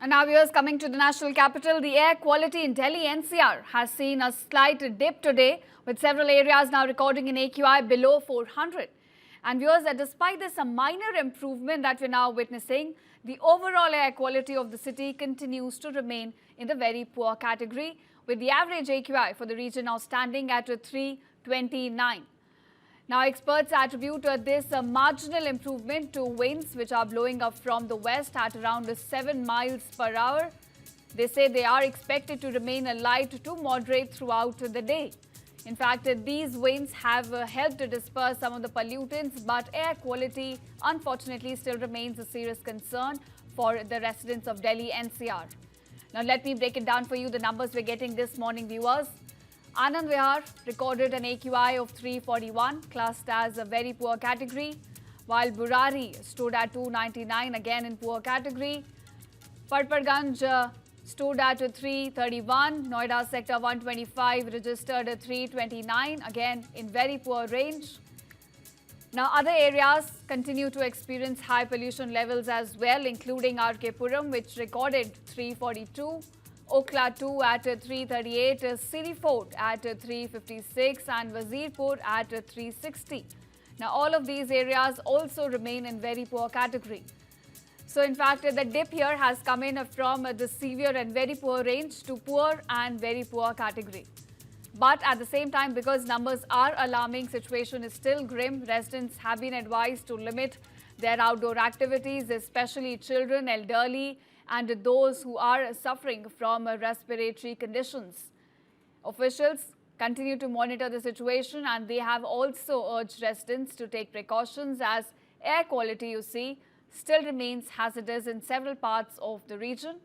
And now viewers, coming to the national capital, the air quality in Delhi NCR has seen a slight dip today, with several areas now recording an AQI below 400. And viewers, despite this a minor improvement that we're now witnessing, the overall air quality of the city continues to remain in the very poor category, with the average AQI for the region now standing at 329. Now, experts attribute this marginal improvement to winds which are blowing up from the west at around 7 miles per hour. They say they are expected to remain light to moderate throughout the day. In fact, these winds have helped to disperse some of the pollutants, but air quality unfortunately still remains a serious concern for the residents of Delhi NCR. Now, let me break it down for you, the numbers we're getting this morning, viewers. Anand Vihar recorded an AQI of 341, classed as a very poor category, while Burari stood at 299, again in poor category. Padparganj stood at 331, Noida sector 125 registered 329, again in very poor range. Now, other areas continue to experience high pollution levels as well, including RK Puram, which recorded 342. Okla 2 at 338, Siri Fort at 356 and Wazirpur at 360. Now, all of these areas also remain in very poor category. So, in fact, the dip here has come in from the severe and very poor range to poor and very poor category. But at the same time, because numbers are alarming, situation is still grim. Residents have been advised to limit their outdoor activities, especially children, elderly, and those who are suffering from respiratory conditions. Officials continue to monitor the situation, and they have also urged residents to take precautions, as air quality, you see, still remains hazardous in several parts of the region.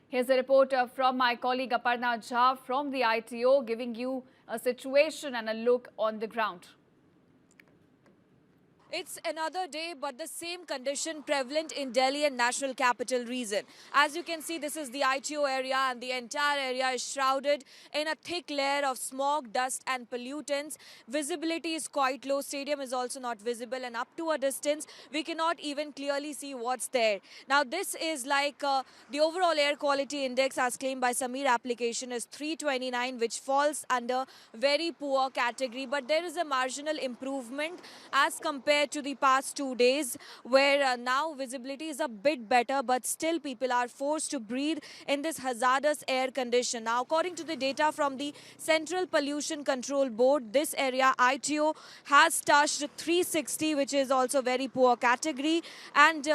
Here's a report from my colleague Aparna Jha from the ITO, giving you a situation and a look on the ground. It's another day, but the same condition prevalent in Delhi and National Capital Region. As you can see, this is the ITO area, and the entire area is shrouded in a thick layer of smog, dust and pollutants. Visibility is quite low. Stadium is also not visible, and up to a distance, we cannot even clearly see what's there. Now, this is like the overall air quality index, as claimed by Sameer application, is 329, which falls under very poor category. But there is a marginal improvement as compared to the past 2 days, where now visibility is a bit better, but still people are forced to breathe in this hazardous air condition. Now, according to the data from the Central Pollution Control Board, this area ITO has touched 360, which is also very poor category, and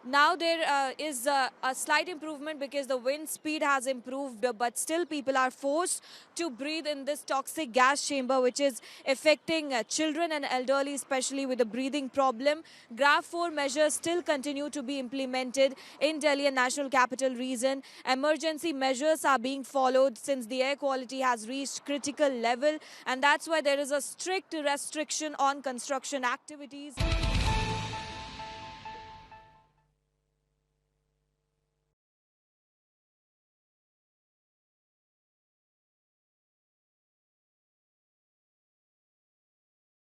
now there is a slight improvement because the wind speed has improved, but still people are forced to breathe in this toxic gas chamber, which is affecting children and elderly, especially with a breathing problem. Graph 4 measures still continue to be implemented in Delhi and National Capital Region. Emergency measures are being followed since the air quality has reached critical level, and that's why there is a strict restriction on construction activities.